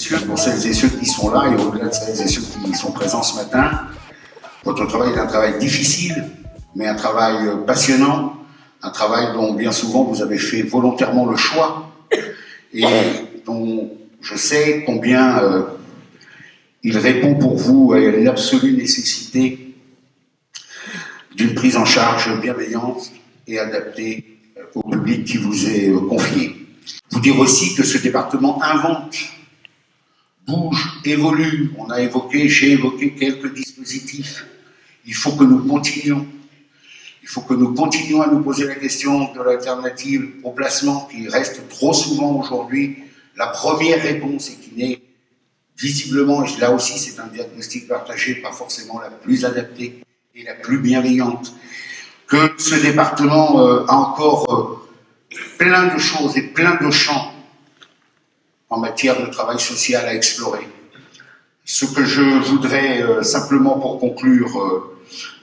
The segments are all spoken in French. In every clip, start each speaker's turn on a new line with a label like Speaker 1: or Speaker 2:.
Speaker 1: messieurs, pour celles et ceux qui sont là et au-delà de celles et ceux qui sont présents ce matin, votre travail est un travail difficile, mais un travail passionnant, un travail dont bien souvent vous avez fait volontairement le choix et dont je sais combien il répond pour vous à l'absolue nécessité d'une prise en charge bienveillante et adaptée au public qui vous est confié. Vous dire aussi que ce département invente, bouge, évolue. J'ai évoqué quelques dispositifs. Il faut que nous continuions. Il faut que nous continuions à nous poser la question de l'alternative au placement qui reste trop souvent aujourd'hui la première réponse et qui n'est visiblement, et là aussi c'est un diagnostic partagé, pas forcément la plus adaptée et la plus bienveillante. Que ce département a encore plein de choses et plein de champs en matière de travail social à explorer. Ce que je voudrais simplement pour conclure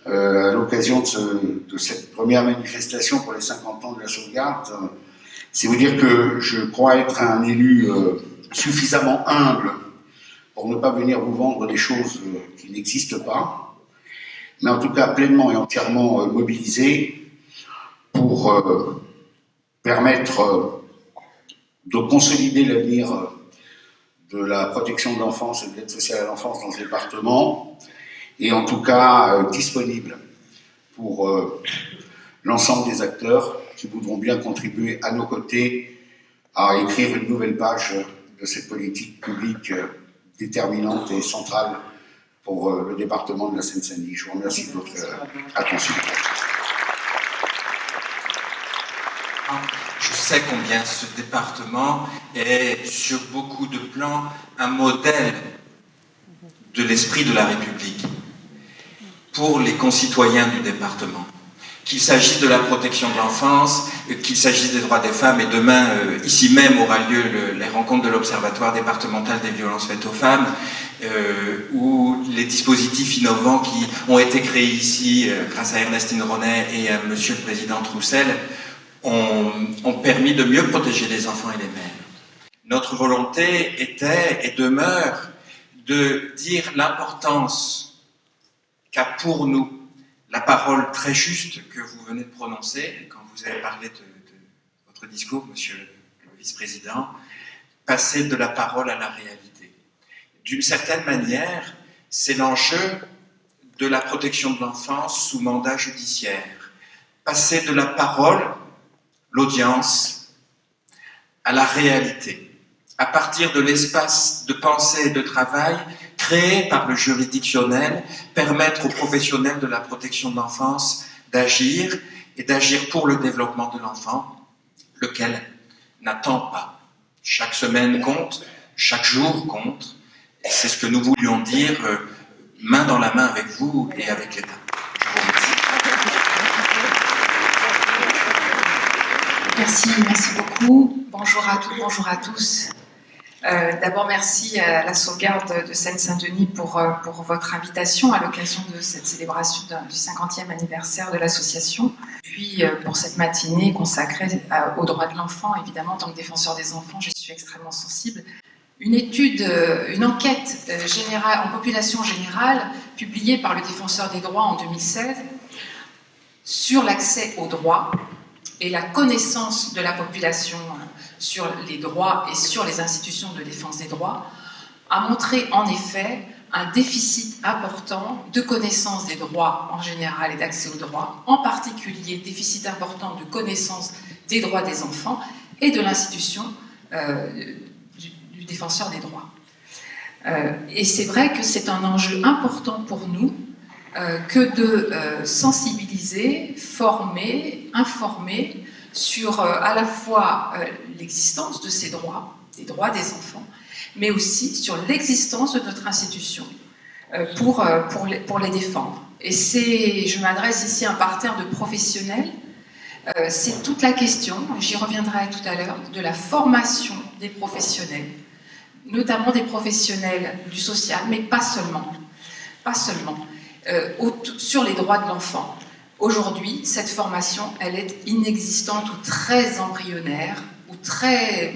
Speaker 1: à l'occasion de cette première manifestation pour les 50 ans de la sauvegarde, c'est vous dire que je crois être un élu suffisamment humble pour ne pas venir vous vendre des choses qui n'existent pas, mais en tout cas pleinement et entièrement mobilisé pour permettre de consolider l'avenir de la protection de l'enfance et de l'aide sociale à l'enfance dans ce département, et en tout cas disponible pour l'ensemble des acteurs qui voudront bien contribuer à nos côtés à écrire une nouvelle page de cette politique publique déterminante et centrale pour le département de la Seine-Saint-Denis. Je vous remercie de votre attention.
Speaker 2: Je sais combien ce département est, sur beaucoup de plans, un modèle de l'esprit de la République pour les concitoyens du département. Qu'il s'agisse de la protection de l'enfance, qu'il s'agisse des droits des femmes, et demain, ici même, aura lieu les rencontres de l'Observatoire départemental des violences faites aux femmes, ou les dispositifs innovants qui ont été créés ici grâce à Ernestine Ronet et à Monsieur le Président Troussel, ont permis de mieux protéger les enfants et les mères. Notre volonté était et demeure de dire l'importance qu'a pour nous la parole très juste que vous venez de prononcer quand vous avez parlé de votre discours, Monsieur le Vice-président, passer de la parole à la réalité. D'une certaine manière, c'est l'enjeu de la protection de l'enfance sous mandat judiciaire. Passer de la parole, l'audience, à la réalité, à partir de l'espace de pensée et de travail créé par le juridictionnel, permettre aux professionnels de la protection de l'enfance d'agir, et d'agir pour le développement de l'enfant, lequel n'attend pas. Chaque semaine compte, chaque jour compte, et c'est ce que nous voulions dire main dans la main avec vous et avec l'État.
Speaker 3: Merci beaucoup. Bonjour à toutes, bonjour à tous. D'abord, merci à la sauvegarde de Seine-Saint-Denis pour votre invitation à l'occasion de cette célébration du 50e anniversaire de l'association. Puis pour cette matinée consacrée aux droits de l'enfant, évidemment, en tant que défenseur des enfants, je suis extrêmement sensible. Une enquête générale, en population générale, publiée par le Défenseur des droits en 2016, sur l'accès aux droits et la connaissance de la population sur les droits et sur les institutions de défense des droits, a montré en effet un déficit important de connaissance des droits en général et d'accès aux droits, en particulier déficit important de connaissance des droits des enfants et de l'institution du défenseur des droits. Et c'est vrai que c'est un enjeu important pour nous que de sensibiliser, former, informer sur à la fois l'existence de ces droits, des droits des enfants, mais aussi sur l'existence de notre institution pour les défendre. Et je m'adresse ici à un parterre de professionnels, c'est toute la question, j'y reviendrai tout à l'heure, de la formation des professionnels, notamment des professionnels du social, mais pas seulement, sur les droits de l'enfant. Aujourd'hui, cette formation, elle est inexistante ou très embryonnaire, ou très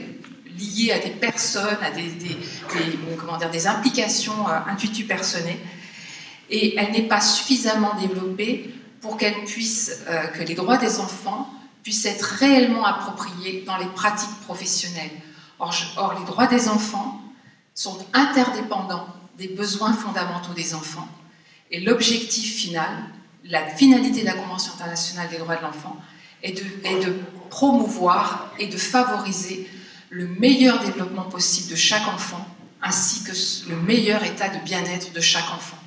Speaker 3: liées à des personnes, à des implications intuitu-personnées, et elle n'est pas suffisamment développée pour que les droits des enfants puissent être réellement appropriés dans les pratiques professionnelles. Or, les droits des enfants sont interdépendants des besoins fondamentaux des enfants. Et l'objectif final, la finalité de la Convention internationale des droits de l'enfant, est de promouvoir et de favoriser le meilleur développement possible de chaque enfant, ainsi que le meilleur état de bien-être de chaque enfant.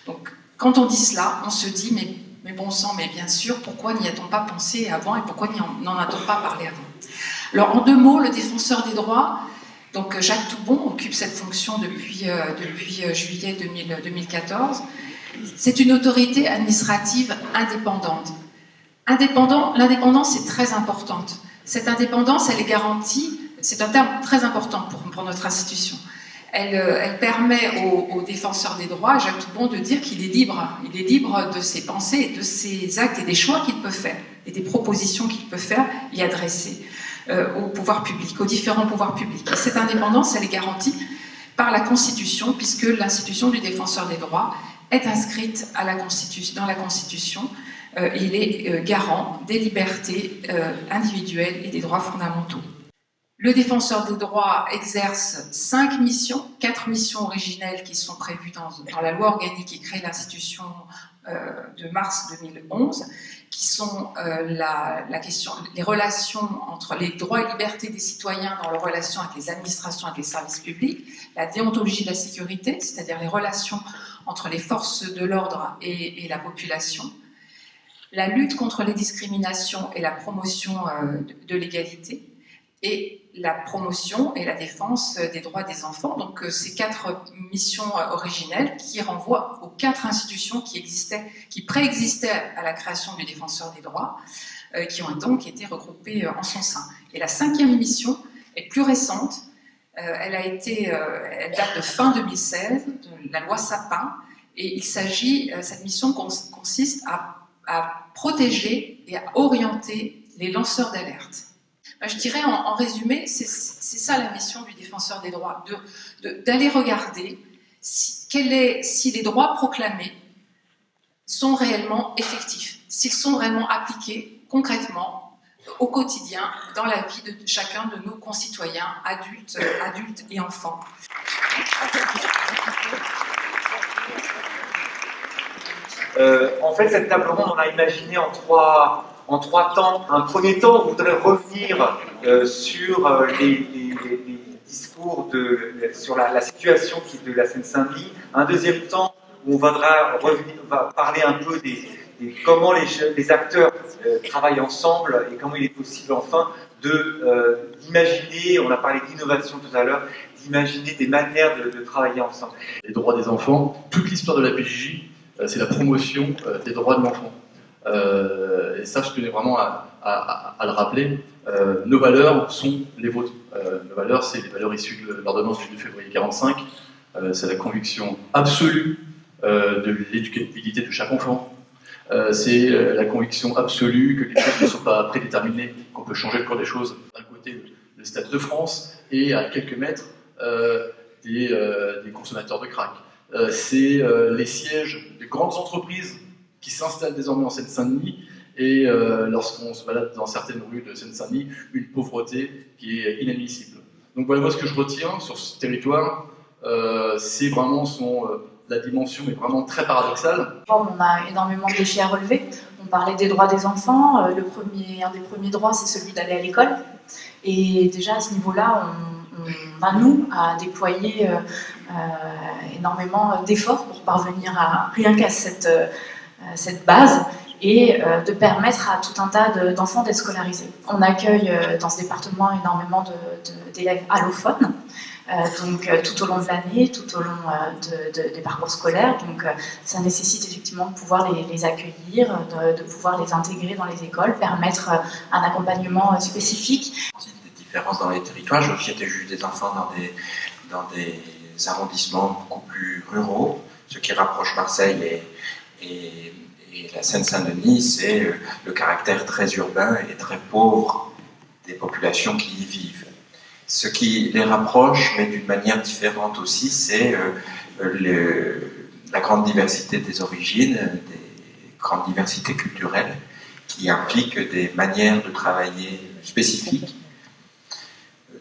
Speaker 3: Donc, quand on dit cela, on se dit, mais bon sang, mais bien sûr, pourquoi n'y a-t-on pas pensé avant et pourquoi n'en a-t-on pas parlé avant? Alors, en 2 mots, le défenseur des droits, donc Jacques Toubon occupe cette fonction depuis juillet 2014. C'est une autorité administrative indépendante. L'indépendance est très importante. Cette indépendance, elle est garantie, c'est un terme très important pour notre institution. Elle permet au défenseur des droits, Jacques Toubon, de dire qu'il est libre. Il est libre de ses pensées, de ses actes et des choix qu'il peut faire, et des propositions qu'il peut faire y adresser au pouvoir public, aux différents pouvoirs publics. Et cette indépendance, elle est garantie par la Constitution, puisque l'institution du défenseur des droits est inscrite dans la Constitution. Il est garant des libertés individuelles et des droits fondamentaux. Le défenseur des droits exerce 5 missions, 4 missions originelles qui sont prévues dans la loi organique qui crée l'institution de mars 2011, qui sont les relations entre les droits et libertés des citoyens dans leurs relations avec les administrations, avec les services publics, la déontologie de la sécurité, c'est-à-dire les relations entre les forces de l'ordre et la population, la lutte contre les discriminations et la promotion de l'égalité, et la promotion et la défense des droits des enfants. Donc ces 4 missions originelles qui renvoient aux 4 institutions qui préexistaient à la création du défenseur des droits, qui ont donc été regroupées en son sein. Et la 5e mission est plus récente. Elle date de fin 2016, de la loi Sapin, et cette mission consiste à protéger et à orienter les lanceurs d'alerte. Je dirais en résumé, c'est ça la mission du défenseur des droits, d'aller regarder si les droits proclamés sont réellement effectifs, s'ils sont vraiment appliqués concrètement au quotidien dans la vie de chacun de nos concitoyens, adultes et enfants.
Speaker 4: En fait, cette table ronde, on a imaginé en trois temps. Un premier temps, on voudrait revenir sur les discours sur la situation de la Seine-Saint-Denis. Un deuxième temps, où on va parler un peu comment les acteurs travaillent ensemble et comment il est possible enfin d'imaginer, on a parlé d'innovation tout à l'heure, d'imaginer des manières de travailler ensemble.
Speaker 5: Les droits des enfants, toute l'histoire de la PJJ, c'est la promotion des droits de l'enfant. Et ça, je tenais vraiment à le rappeler. Nos valeurs sont les vôtres. Nos valeurs, c'est les valeurs issues de l'ordonnance du 2 février 1945. C'est la conviction absolue de l'éducabilité de chaque enfant. C'est la conviction absolue que les choses ne sont pas prédéterminées, qu'on peut changer le cours des choses. D'un côté, le Stade de France, et à quelques mètres, des consommateurs de crack. C'est les sièges de grandes entreprises qui s'installent désormais en Seine-Saint-Denis, et lorsqu'on se balade dans certaines rues de Seine-Saint-Denis, une pauvreté qui est inadmissible. Donc voilà, moi ce que je retiens sur ce territoire, c'est vraiment la dimension est vraiment très paradoxale.
Speaker 6: On a énormément de défis à relever. On parlait des droits des enfants. Un des premiers droits, c'est celui d'aller à l'école. Et déjà à ce niveau-là, on a nous à déployer énormément d'efforts pour parvenir rien qu'à cette base et de permettre à tout un tas d'enfants d'être scolarisés. On accueille dans ce département énormément d'élèves allophones, donc tout au long de l'année, tout au long des parcours scolaires. Donc ça nécessite effectivement de pouvoir les accueillir, de pouvoir les intégrer dans les écoles, permettre un accompagnement spécifique.
Speaker 2: Des différences dans les territoires. J'ai aussi été juge des enfants dans des arrondissements beaucoup plus ruraux. Ce qui rapproche Marseille et la Seine-Saint-Denis, c'est le caractère très urbain et très pauvre des populations qui y vivent. Ce qui les rapproche, mais d'une manière différente aussi, c'est la grande diversité des origines, des grandes diversités culturelles, qui impliquent des manières de travailler spécifiques,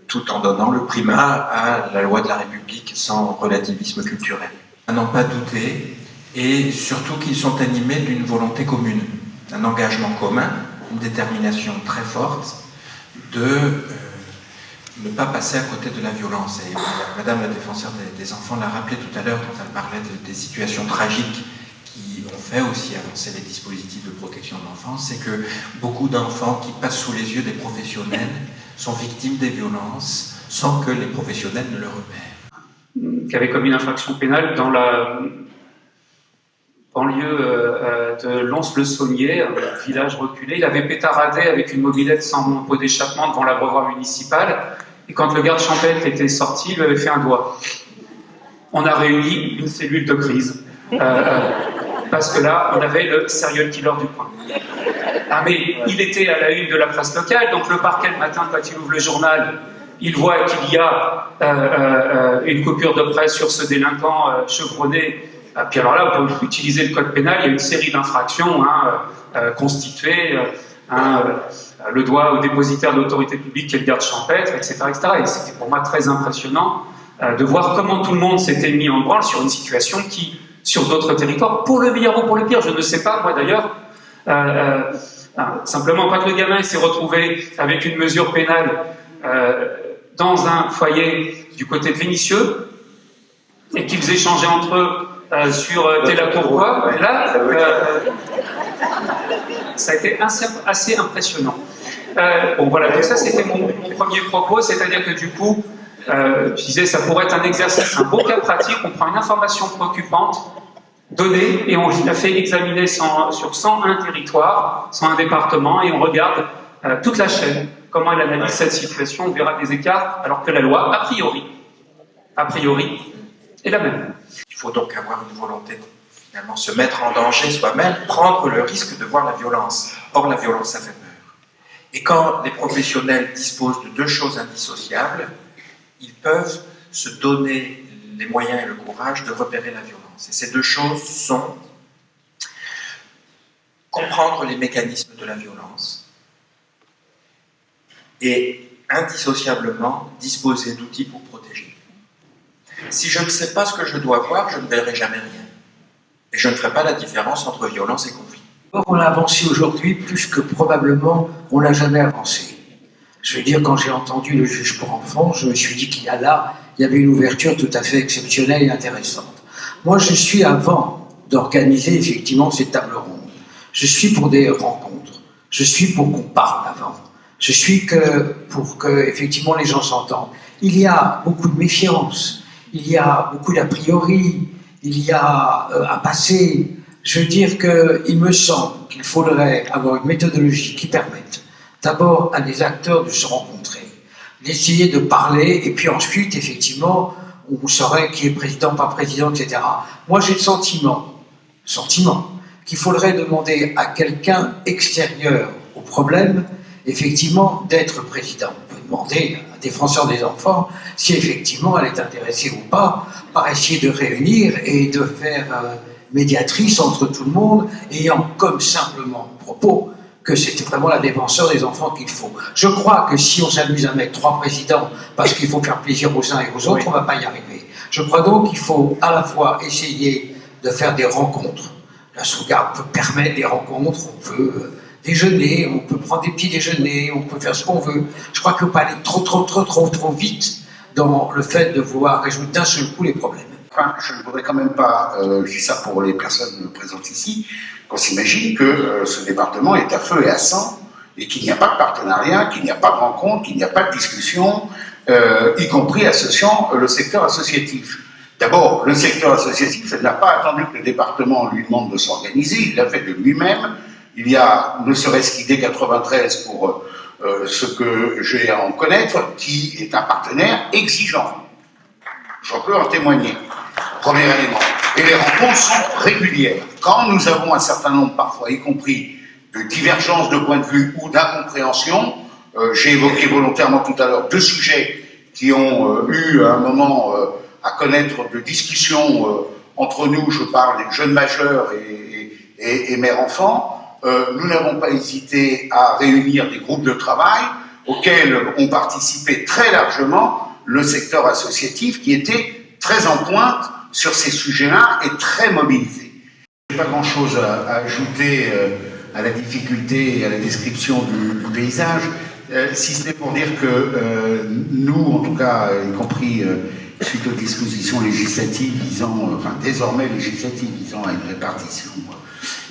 Speaker 2: tout en donnant le primat à la loi de la République sans relativisme culturel. À n'en pas douter, et surtout qu'ils sont animés d'une volonté commune, d'un engagement commun, une détermination très forte de ne pas passer à côté de la violence. Et Madame la défenseure des enfants l'a rappelé tout à l'heure quand elle parlait des situations tragiques qui ont fait aussi avancer les dispositifs de protection de l'enfance, c'est que beaucoup d'enfants qui passent sous les yeux des professionnels sont victimes des violences sans que les professionnels ne le repèrent.
Speaker 7: Qui avait commis une infraction pénale dans la banlieue de Lons-le-Saunier, un village reculé. Il avait pétaradé avec une mobilette sans pot d'échappement devant l'abreuvoir municipal, et quand le garde champêtre était sorti, il lui avait fait un doigt. On a réuni une cellule de crise, parce que là, on avait le serial killer du coin. Ah mais il était à la une de la presse locale, donc le parquet le matin, quand il ouvre le journal, il voit qu'il y a une coupure de presse sur ce délinquant chevronné. Puis alors là, on peut utiliser le code pénal, il y a une série d'infractions constituées, le doigt au dépositaire de l'autorité publique qui est le garde champêtre, etc., etc. Et c'était pour moi très impressionnant de voir comment tout le monde s'était mis en branle sur une situation qui, sur d'autres territoires, pour le meilleur ou pour le pire, je ne sais pas, moi d'ailleurs, simplement quand le gamin s'est retrouvé avec une mesure pénale dans un foyer du côté de Vénissieux, et qu'ils échangeaient entre eux sur Tella-Pourquoi, là, ça a été assez impressionnant. Bon voilà, donc ça c'était mon premier propos, c'est-à-dire que du coup, je disais, ça pourrait être un exercice, un beau cas pratique, on prend une information préoccupante, donnée, et on la fait examiner sur 101 territoires, 101 départements, et on regarde toute la chaîne, comment elle analyse cette situation, on verra des écarts, alors que la loi, a priori, est la même.
Speaker 2: Il faut donc avoir une volonté de finalement se mettre en danger soi-même, prendre le risque de voir la violence. Or, la violence, ça fait peur. Et quand les professionnels disposent de deux choses indissociables, ils peuvent se donner les moyens et le courage de repérer la violence. Et ces deux choses sont comprendre les mécanismes de la violence et indissociablement disposer d'outils pour protéger. Si je ne sais pas ce que je dois voir, je ne verrai jamais rien. Et je ne ferai pas la différence entre violence et conflit.
Speaker 8: Or, on a avancé aujourd'hui plus que probablement on n'a jamais avancé. Je veux dire, quand j'ai entendu le juge pour enfants, je me suis dit qu'il y avait une ouverture tout à fait exceptionnelle et intéressante. Moi, je suis avant d'organiser effectivement ces tables rondes. Je suis pour des rencontres. Je suis pour qu'on parle avant. Je suis pour que effectivement les gens s'entendent. Il y a beaucoup de méfiance. Il y a beaucoup d'a priori. Il y a à passer. Je veux dire qu'il me semble qu'il faudrait avoir une méthodologie qui permette d'abord à des acteurs de se rencontrer, d'essayer de parler, et puis ensuite, effectivement, on saurait qui est président, pas président, etc. Moi, j'ai le sentiment qu'il faudrait demander à quelqu'un extérieur au problème, effectivement, d'être président. On peut demander à un défenseur des enfants si effectivement elle est intéressée ou pas, par essayer de réunir et de faire médiatrice entre tout le monde, ayant comme simplement propos que c'était vraiment la défenseur des enfants qu'il faut. Je crois que si on s'amuse à mettre 3 présidents parce qu'il faut faire plaisir aux uns et aux autres, on ne va pas y arriver. Je crois donc qu'il faut à la fois essayer de faire des rencontres. La sauvegarde peut permettre des rencontres, on peut déjeuner, on peut prendre des petits déjeuners, on peut faire ce qu'on veut. Je crois qu'il ne faut pas aller trop vite dans le fait de vouloir résoudre d'un seul coup les problèmes.
Speaker 1: Enfin, je ne voudrais quand même pas, je dis ça pour les personnes présentes ici, qu'on s'imagine que ce département est à feu et à sang, et qu'il n'y a pas de partenariat, qu'il n'y a pas de rencontre, qu'il n'y a pas de discussion, y compris associant le secteur associatif. D'abord, le secteur associatif n'a pas attendu que le département lui demande de s'organiser, il l'a fait de lui-même. Il y a, ne serait-ce qu'ID 93 pour ce que j'ai à en connaître, qui est un partenaire exigeant. J'en peux en témoigner. Premier élément. Et les rencontres sont régulières. Quand nous avons un certain nombre, parfois, y compris, de divergences de point de vue ou d'incompréhension, j'ai évoqué volontairement tout à l'heure 2 sujets qui ont eu à un moment à connaître de discussions entre nous, je parle des jeunes majeurs et mères-enfants. Nous n'avons pas hésité à réunir des groupes de travail auxquels ont participé très largement le secteur associatif qui était très en pointe sur ces sujets-là et très mobilisé. Je n'ai pas grand-chose à ajouter à la difficulté et à la description du paysage, si ce n'est pour dire que nous, en tout cas, y compris suite aux dispositions législatives visant, enfin désormais législatives visant à une répartition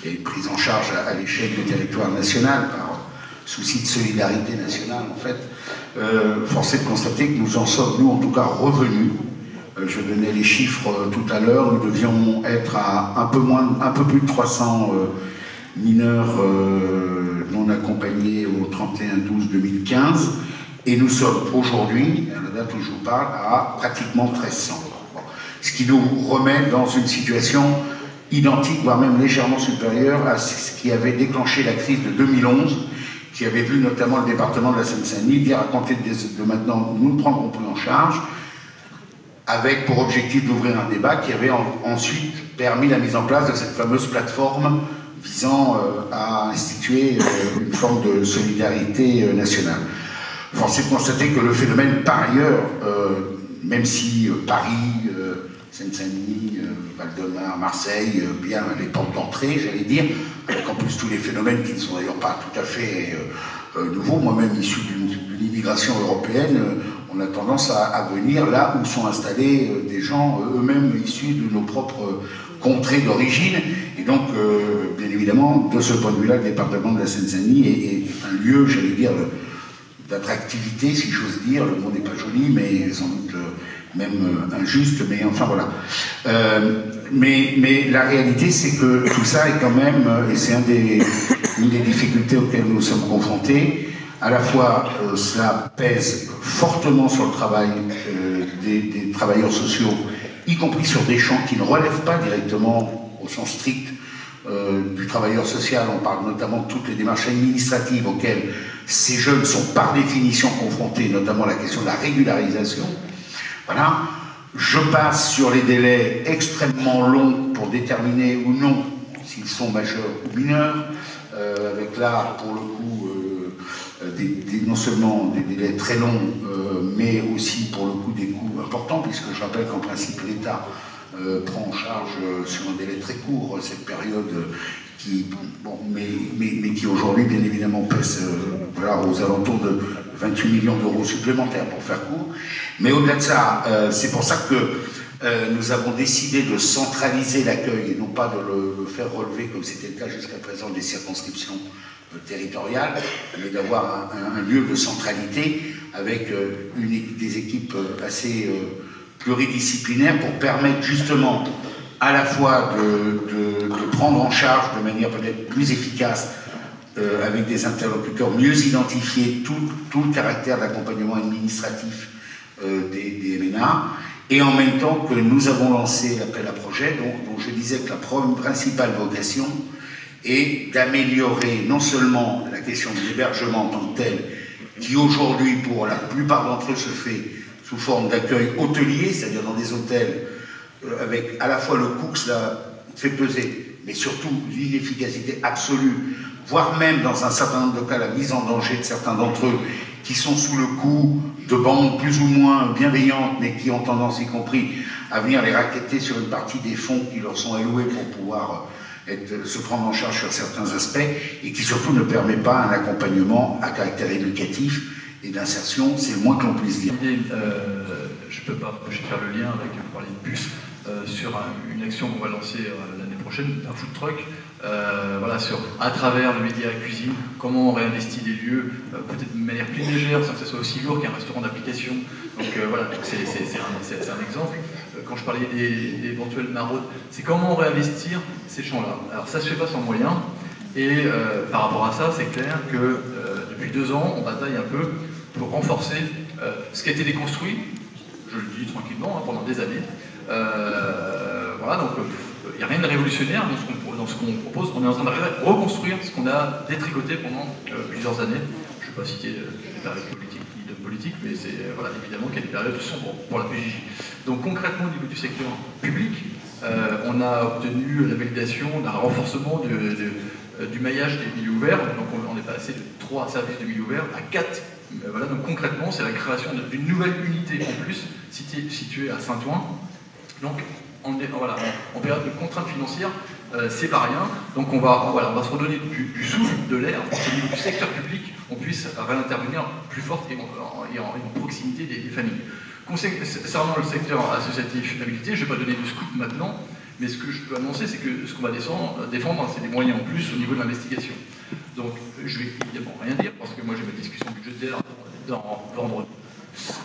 Speaker 1: et une prise en charge à l'échelle du territoire national par souci de solidarité nationale, en fait, force est de constater que nous en sommes, nous en tout cas, revenus. Je donnais les chiffres tout à l'heure, nous devions être à un peu plus de 300 mineurs non accompagnés au 31/12/2015, et nous sommes aujourd'hui, à la date où je vous parle, à pratiquement 1300. Bon. Ce qui nous remet dans une situation identique, voire même légèrement supérieure à ce qui avait déclenché la crise de 2011, qui avait vu notamment le département de la Seine-Saint-Denis dire à compter de maintenant, nous ne prendrons plus en charge, avec pour objectif d'ouvrir un débat qui avait ensuite permis la mise en place de cette fameuse plateforme visant à instituer une forme de solidarité nationale. Force est de constater que le phénomène, par ailleurs, même si Paris, Seine-Saint-Denis, Val-de-Marne, Marseille, bien les portes d'entrée, j'allais dire, avec en plus tous les phénomènes qui ne sont d'ailleurs pas tout à fait nouveaux, moi-même issu d'une immigration européenne, on a tendance à venir là où sont installés des gens eux-mêmes issus de nos propres contrées d'origine. Et donc, bien évidemment, de ce point de vue-là, le département de la Seine-Saint-Denis est un lieu, j'allais dire, d'attractivité, si j'ose dire. Le mot n'est pas joli, mais sans doute même injuste, mais enfin voilà. Mais la réalité, c'est que tout ça est quand même, et c'est une des difficultés auxquelles nous sommes confrontés, à la fois cela pèse fortement sur le travail des travailleurs sociaux, y compris sur des champs qui ne relèvent pas directement au sens strict du travailleur social. On parle notamment de toutes les démarches administratives auxquelles ces jeunes sont par définition confrontés, notamment la question de la régularisation. Voilà. Je passe sur les délais extrêmement longs pour déterminer ou non s'ils sont majeurs ou mineurs, avec là, pour le coup, non seulement des délais très longs, mais aussi pour le coup des coûts importants, puisque je rappelle qu'en principe l'État prend en charge sur un délai très court cette période qui, bon, mais qui aujourd'hui bien évidemment pèse voilà, aux alentours de 28 millions d'euros supplémentaires pour faire court. Mais au-delà de ça, c'est pour ça que nous avons décidé de centraliser l'accueil et non pas de le faire relever comme c'était le cas jusqu'à présent des circonscriptions territoriales, mais d'avoir un lieu de centralité avec des équipes assez pluridisciplinaires pour permettre justement à la fois de prendre en charge de manière peut-être plus efficace avec des interlocuteurs mieux identifiés tout le caractère d'accompagnement administratif des MNA, et en même temps que nous avons lancé l'appel à projet dont je disais que la principale vocation est d'améliorer non seulement la question de l'hébergement en tant que tel, qui aujourd'hui pour la plupart d'entre eux se fait sous forme d'accueil hôtelier, c'est-à-dire dans des hôtels avec à la fois le coût que cela fait peser, mais surtout l'inefficacité absolue, voire même dans un certain nombre de cas la mise en danger de certains d'entre eux qui sont sous le coup de banques plus ou moins bienveillantes, mais qui ont tendance, y compris, à venir les racketter sur une partie des fonds qui leur sont alloués pour pouvoir se prendre en charge sur certains aspects, et qui surtout ne permet pas un accompagnement à caractère éducatif et d'insertion, c'est le moins que l'on puisse dire.
Speaker 5: Je ne peux pas empêcher de faire le lien avec, vous parlez de bus, sur une action qu'on va lancer l'année prochaine, un food truck, voilà, sur, à travers le média cuisine, comment on réinvestit des lieux, peut-être de manière plus légère, sans que ce soit aussi lourd qu'un restaurant d'application. Donc voilà, c'est un exemple. Quand je parlais des éventuelles maraudes, c'est comment réinvestir ces champs-là. Alors ça se fait pas sans moyens, et par rapport à ça, c'est clair que depuis 2 ans, on bataille un peu pour renforcer ce qui a été déconstruit, je le dis tranquillement, pendant des années. Voilà, donc il n'y a rien de révolutionnaire dans ce qu'on propose. On est en train de reconstruire ce qu'on a détricoté pendant plusieurs années. Je ne vais pas citer les tarifs politiques ni de politique, mais c'est voilà, évidemment qu'il y a des périodes sombres pour la PJJ. Donc concrètement, au niveau du secteur public, on a obtenu la validation d'un renforcement du maillage des milieux ouverts. Donc on est passé de 3 services de milieux ouverts à 4. Voilà, donc concrètement, c'est la création d'une nouvelle unité en plus située à Saint-Ouen. Donc en période de contraintes financières, c'est pas rien. Donc on va se redonner du souffle, de l'air, pour qu'au niveau du secteur public, on puisse réintervenir plus fort et en proximité des familles. Concernant le secteur associatif habilité, je ne vais pas donner de scoop maintenant, mais ce que je peux annoncer, c'est que ce qu'on va défendre, c'est des moyens en plus au niveau de l'investigation. Donc je vais évidemment rien dire, parce que moi j'ai ma discussion budgétaire dans vendredi.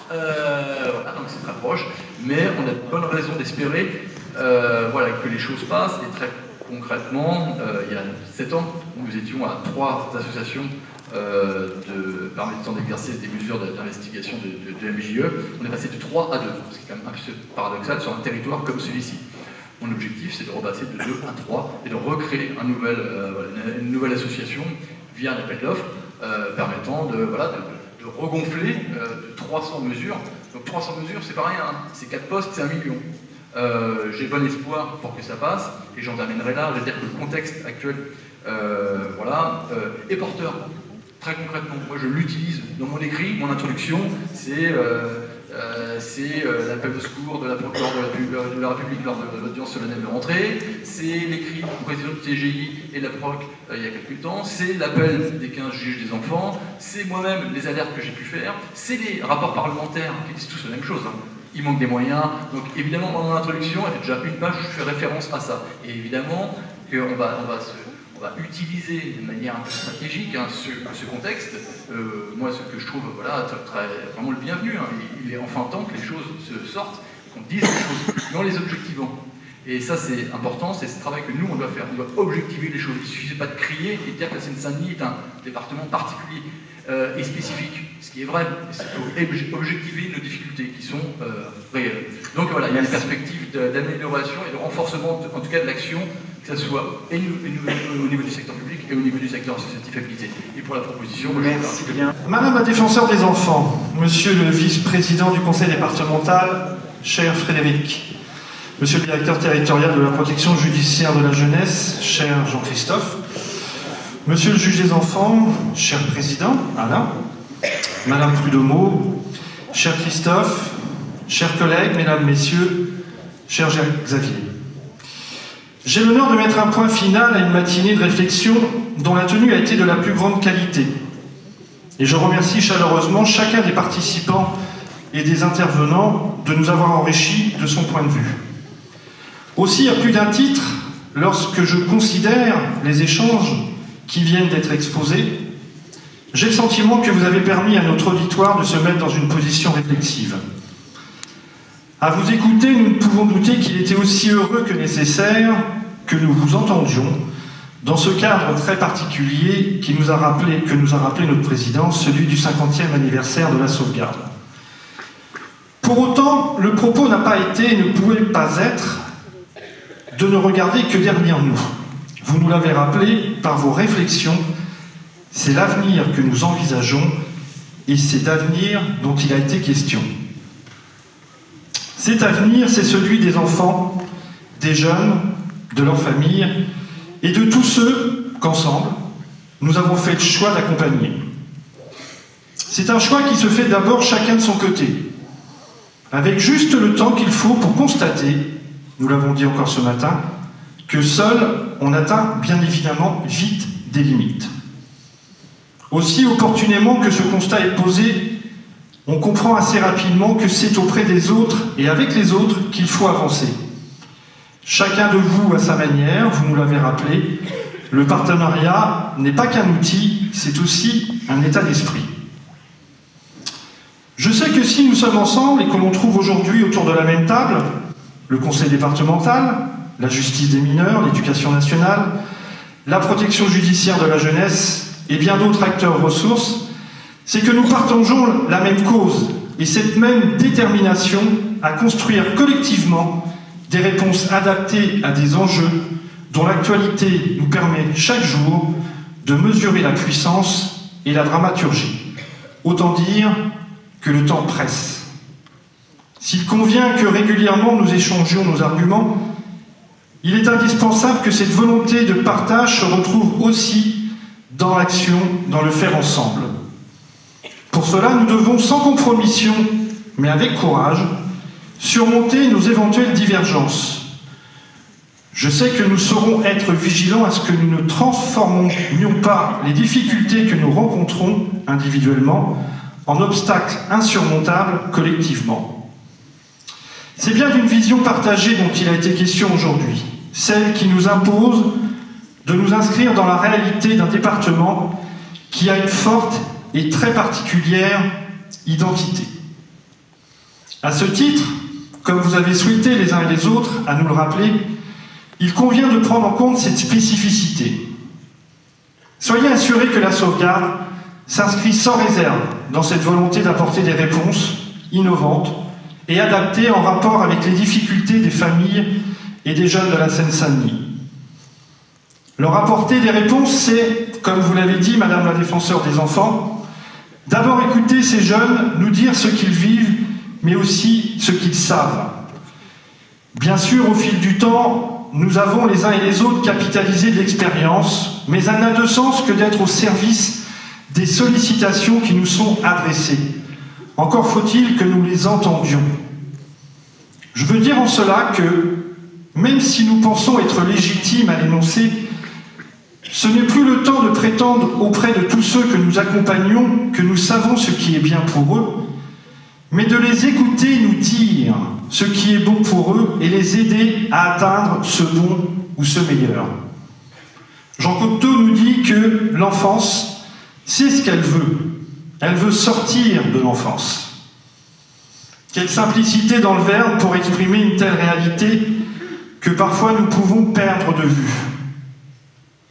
Speaker 5: Voilà, donc c'est très proche, mais on a de bonnes raisons d'espérer que les choses passent, et très concrètement, il y a 7 ans, nous étions à 3 associations permettant d'exercer des mesures d'investigation de MJE. On est passé de 3 à 2, ce qui est quand même un peu paradoxal sur un territoire comme celui-ci. Mon objectif, c'est de repasser de 2 à 3 et de recréer une nouvelle association via un appel d'offres permettant de regonfler de 300 mesures. Donc 300 mesures, c'est pas rien, hein. C'est 4 postes, c'est 1 million. J'ai bon espoir pour que ça passe, et j'en terminerai là. Je veux dire que le contexte actuel est porteur. Très concrètement, moi je l'utilise dans mon écrit, mon introduction, c'est l'appel de secours de la procureure de la République lors de l'audience solennelle de rentrée, c'est l'écrit du président du TGI et de la PROC il y a quelques temps, c'est l'appel des 15 juges des enfants, c'est moi-même les alertes que j'ai pu faire, c'est les rapports parlementaires qui disent tous la même chose. Hein. Il manque des moyens, donc évidemment dans mon introduction, il y a déjà une page où je fais référence à ça. Et évidemment qu'on va utiliser de manière un peu stratégique ce contexte. Moi, ce que je trouve vraiment le bienvenu, hein. Il est enfin temps que les choses se sortent, qu'on dise les choses, mais en les objectivant. Et ça, c'est important, c'est ce travail que nous, on doit faire. On doit objectiver les choses. Il ne suffit pas de crier et de dire que la Seine-Saint-Denis est un département particulier et spécifique, ce qui est vrai. Il faut objectiver nos difficultés qui sont réelles. Donc voilà, il y a une perspective d'amélioration et de renforcement, en tout cas de l'action, que ce soit au niveau du secteur public et au niveau du secteur associatif habilité. Et pour la proposition,
Speaker 4: merci bien.
Speaker 9: Madame la défenseur des enfants, monsieur le vice-président du conseil départemental, cher Frédéric, monsieur le directeur territorial de la protection judiciaire de la jeunesse, cher Jean-Christophe, monsieur le juge des enfants, cher président Alain, madame Prud'homme, cher Christophe, chers collègues, mesdames, messieurs, cher Xavier. J'ai l'honneur de mettre un point final à une matinée de réflexion dont la tenue a été de la plus grande qualité. Et je remercie chaleureusement chacun des participants et des intervenants de nous avoir enrichis de son point de vue. Aussi, à plus d'un titre, lorsque je considère les échanges qui viennent d'être exposés, j'ai le sentiment que vous avez permis à notre auditoire de se mettre dans une position réflexive. À vous écouter, nous ne pouvons douter qu'il était aussi heureux que nécessaire que nous vous entendions dans ce cadre très particulier que nous a rappelé notre président, celui du 50e anniversaire de la sauvegarde. Pour autant, le propos n'a pas été et ne pouvait pas être de ne regarder que derrière nous. Vous nous l'avez rappelé par vos réflexions, c'est l'avenir que nous envisageons et c'est d'avenir dont il a été question. Cet avenir, c'est celui des enfants, des jeunes, de leurs familles et de tous ceux qu'ensemble, nous avons fait le choix d'accompagner. C'est un choix qui se fait d'abord chacun de son côté, avec juste le temps qu'il faut pour constater, nous l'avons dit encore ce matin, que seul on atteint bien évidemment vite des limites. Aussi opportunément que ce constat est posé, on comprend assez rapidement que c'est auprès des autres et avec les autres qu'il faut avancer. Chacun de vous à sa manière, vous nous l'avez rappelé, le partenariat n'est pas qu'un outil, c'est aussi un état d'esprit. Je sais que si nous sommes ensemble et que l'on trouve aujourd'hui autour de la même table le conseil départemental, la justice des mineurs, l'éducation nationale, la protection judiciaire de la jeunesse et bien d'autres acteurs ressources, c'est que nous partageons la même cause et cette même détermination à construire collectivement des réponses adaptées à des enjeux dont l'actualité nous permet chaque jour de mesurer la puissance et la dramaturgie. Autant dire que le temps presse. S'il convient que régulièrement nous échangions nos arguments, il est indispensable que cette volonté de partage se retrouve aussi dans l'action, dans le faire ensemble. Pour cela, nous devons sans compromission, mais avec courage, surmonter nos éventuelles divergences. Je sais que nous saurons être vigilants à ce que nous ne transformions pas les difficultés que nous rencontrons individuellement en obstacles insurmontables collectivement. C'est bien d'une vision partagée dont il a été question aujourd'hui, celle qui nous impose de nous inscrire dans la réalité d'un département qui a une forte et très particulière identité. À ce titre, comme vous avez souhaité les uns et les autres à nous le rappeler, il convient de prendre en compte cette spécificité. Soyez assurés que la sauvegarde s'inscrit sans réserve dans cette volonté d'apporter des réponses innovantes et adaptées en rapport avec les difficultés des familles et des jeunes de la Seine-Saint-Denis. Leur apporter des réponses, c'est, comme vous l'avez dit, Madame la Défenseure des enfants, d'abord écouter ces jeunes nous dire ce qu'ils vivent, mais aussi ce qu'ils savent. Bien sûr, au fil du temps, nous avons les uns et les autres capitalisé de l'expérience, mais ça n'a de sens que d'être au service des sollicitations qui nous sont adressées. Encore faut-il que nous les entendions. Je veux dire en cela que, même si nous pensons être légitimes à l'énoncer, ce n'est plus le temps de prétendre auprès de tous ceux que nous accompagnons que nous savons ce qui est bien pour eux, mais de les écouter nous dire ce qui est bon pour eux et les aider à atteindre ce bon ou ce meilleur. Jean Cocteau nous dit que l'enfance, c'est ce qu'elle veut. Elle veut sortir de l'enfance. Quelle simplicité dans le verbe pour exprimer une telle réalité que parfois nous pouvons perdre de vue.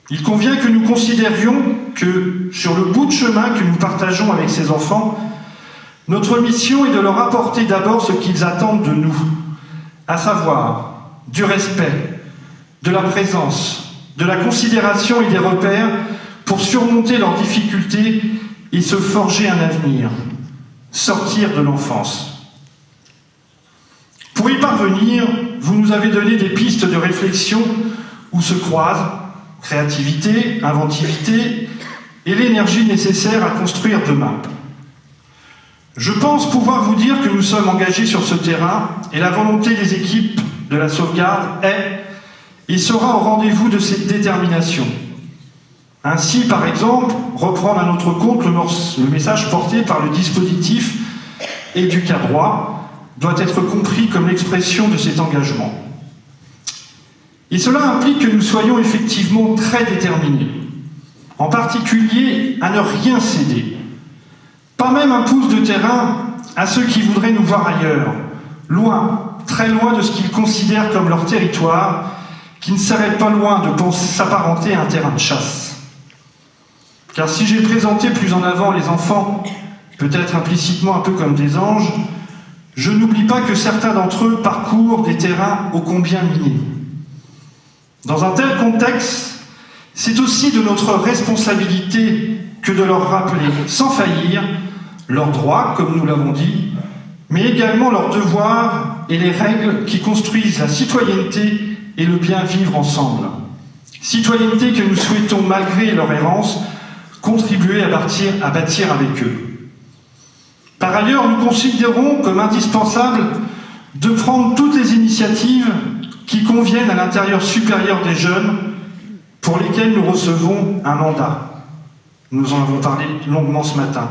Speaker 9: Il convient que nous considérions que, sur le bout de chemin que nous partageons avec ces enfants, notre mission est de leur apporter d'abord ce qu'ils attendent de nous, à savoir du respect, de la présence, de la considération et des repères pour surmonter leurs difficultés et se forger un avenir, sortir de l'enfance. Pour y parvenir, vous nous avez donné des pistes de réflexion où se croisent créativité, inventivité et l'énergie nécessaire à construire demain. Je pense pouvoir vous dire que nous sommes engagés sur ce terrain et la volonté des équipes de la sauvegarde est et sera au rendez-vous de cette détermination. Ainsi, par exemple, reprendre à notre compte le message porté par le dispositif Éducadroit doit être compris comme l'expression de cet engagement. Et cela implique que nous soyons effectivement très déterminés, en particulier à ne rien céder. Pas même un pouce de terrain à ceux qui voudraient nous voir ailleurs, loin, très loin de ce qu'ils considèrent comme leur territoire, qui ne serait pas loin de s'apparenter à un terrain de chasse. Car si j'ai présenté plus en avant les enfants, peut-être implicitement un peu comme des anges, je n'oublie pas que certains d'entre eux parcourent des terrains ô combien minés. Dans un tel contexte, c'est aussi de notre responsabilité que de leur rappeler, sans faillir, leurs droits, comme nous l'avons dit, mais également leurs devoirs et les règles qui construisent la citoyenneté et le bien vivre ensemble. Citoyenneté que nous souhaitons, malgré leur errance, contribuer à bâtir avec eux. Par ailleurs, nous considérons comme indispensable de prendre toutes les initiatives qui conviennent à l'intérieur supérieur des jeunes pour lesquels nous recevons un mandat. Nous en avons parlé longuement ce matin.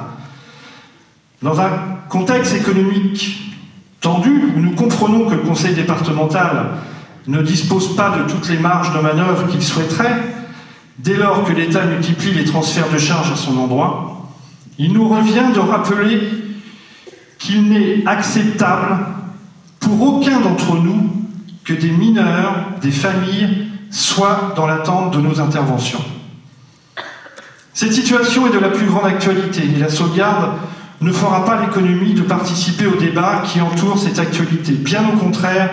Speaker 9: Dans un contexte économique tendu, où nous comprenons que le conseil départemental ne dispose pas de toutes les marges de manœuvre qu'il souhaiterait, dès lors que l'État multiplie les transferts de charges à son endroit, il nous revient de rappeler qu'il n'est acceptable pour aucun d'entre nous que des mineurs, des familles, soient dans l'attente de nos interventions. Cette situation est de la plus grande actualité et la sauvegarde ne fera pas l'économie de participer au débat qui entoure cette actualité. Bien au contraire,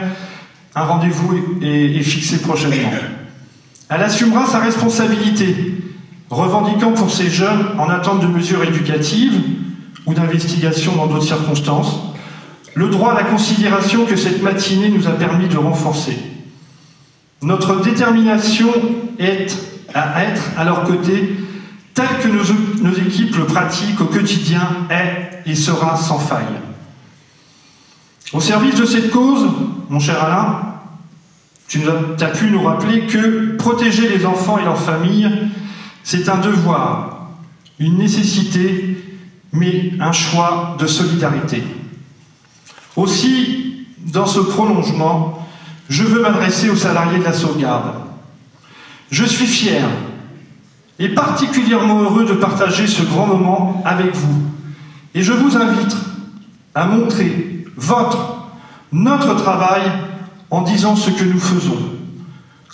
Speaker 9: un rendez-vous est fixé prochainement. Elle assumera sa responsabilité, revendiquant pour ces jeunes en attente de mesures éducatives ou d'investigation dans d'autres circonstances, le droit à la considération que cette matinée nous a permis de renforcer. Notre détermination est à être à leur côté, tel que nos équipes le pratiquent au quotidien, est et sera sans faille. Au service de cette cause, mon cher Alain, tu as pu nous rappeler que protéger les enfants et leurs familles, c'est un devoir, une nécessité, mais un choix de solidarité. Aussi, dans ce prolongement, je veux m'adresser aux salariés de la sauvegarde. Je suis fier et particulièrement heureux de partager ce grand moment avec vous. Et je vous invite à montrer notre travail en disant ce que nous faisons,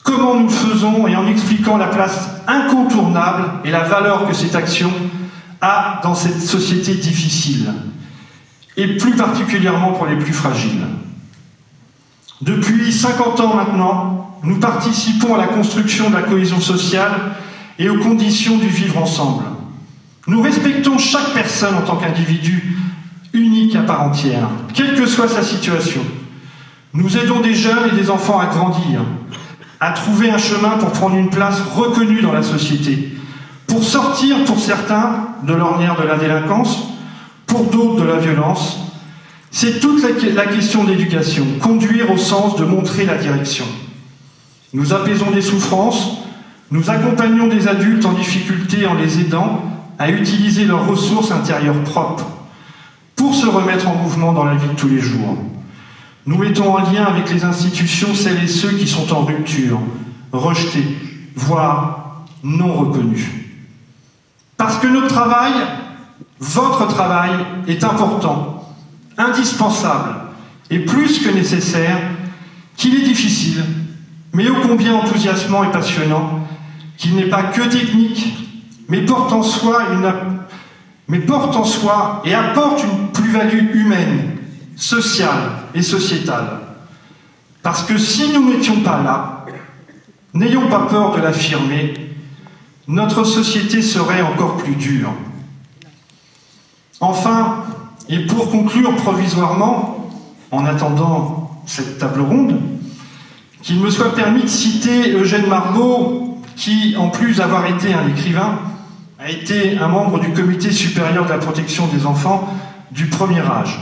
Speaker 9: comment nous le faisons et en expliquant la place incontournable et la valeur que cette action a dans cette société difficile, et plus particulièrement pour les plus fragiles. Depuis 50 ans maintenant, nous participons à la construction de la cohésion sociale et aux conditions du vivre ensemble. Nous respectons chaque personne en tant qu'individu unique à part entière, quelle que soit sa situation. Nous aidons des jeunes et des enfants à grandir, à trouver un chemin pour prendre une place reconnue dans la société, pour sortir, pour certains, de l'ornière de la délinquance, pour d'autres de la violence. C'est toute la question de l'éducation, conduire au sens de montrer la direction. Nous apaisons des souffrances, nous accompagnons des adultes en difficulté en les aidant à utiliser leurs ressources intérieures propres pour se remettre en mouvement dans la vie de tous les jours. Nous mettons en lien avec les institutions celles et ceux qui sont en rupture, rejetés, voire non reconnus. Parce que notre travail, votre travail, est important, indispensable et plus que nécessaire, qu'il est difficile, mais ô combien enthousiasmant et passionnant, qu'il n'est pas que technique, mais porte en soi et apporte une plus-value humaine, sociale et sociétale. Parce que si nous n'étions pas là, n'ayons pas peur de l'affirmer, notre société serait encore plus dure. Enfin, et pour conclure provisoirement, en attendant cette table ronde, qu'il me soit permis de citer Eugène Marbeau, qui, en plus d'avoir été un écrivain, a été un membre du Comité supérieur de la protection des enfants du premier âge.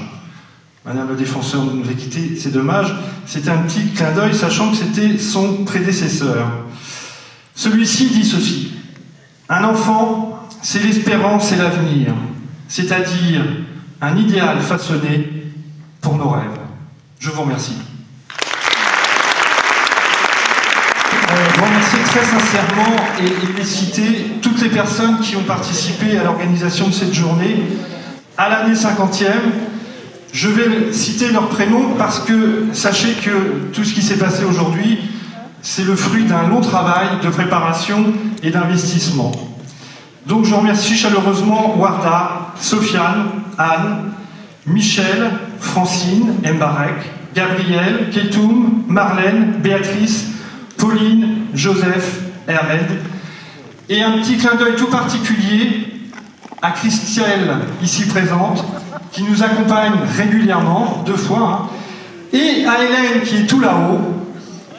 Speaker 9: Madame le défenseur nous a quittés, c'est dommage. C'était un petit clin d'œil, sachant que c'était son prédécesseur. Celui-ci dit ceci: un enfant, c'est l'espérance et l'avenir, c'est-à-dire un idéal façonné pour nos rêves. Je vous remercie. Je vous remercie très sincèrement et féliciter toutes les personnes qui ont participé à l'organisation de cette journée à l'année 50e. Je vais citer leurs prénoms parce que sachez que tout ce qui s'est passé aujourd'hui, c'est le fruit d'un long travail de préparation et d'investissement. Donc je remercie chaleureusement Warda, Sofiane, Anne, Michel, Francine, Mbarek, Gabriel, Ketoum, Marlène, Béatrice, Pauline, Joseph, Hermed. Et un petit clin d'œil tout particulier à Christelle, ici présente, qui nous accompagne régulièrement, 2 fois, et à Hélène, qui est tout là-haut,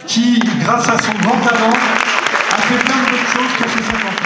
Speaker 9: qui, grâce à son grand talent, a fait plein d'autres choses pour ses 50 ans.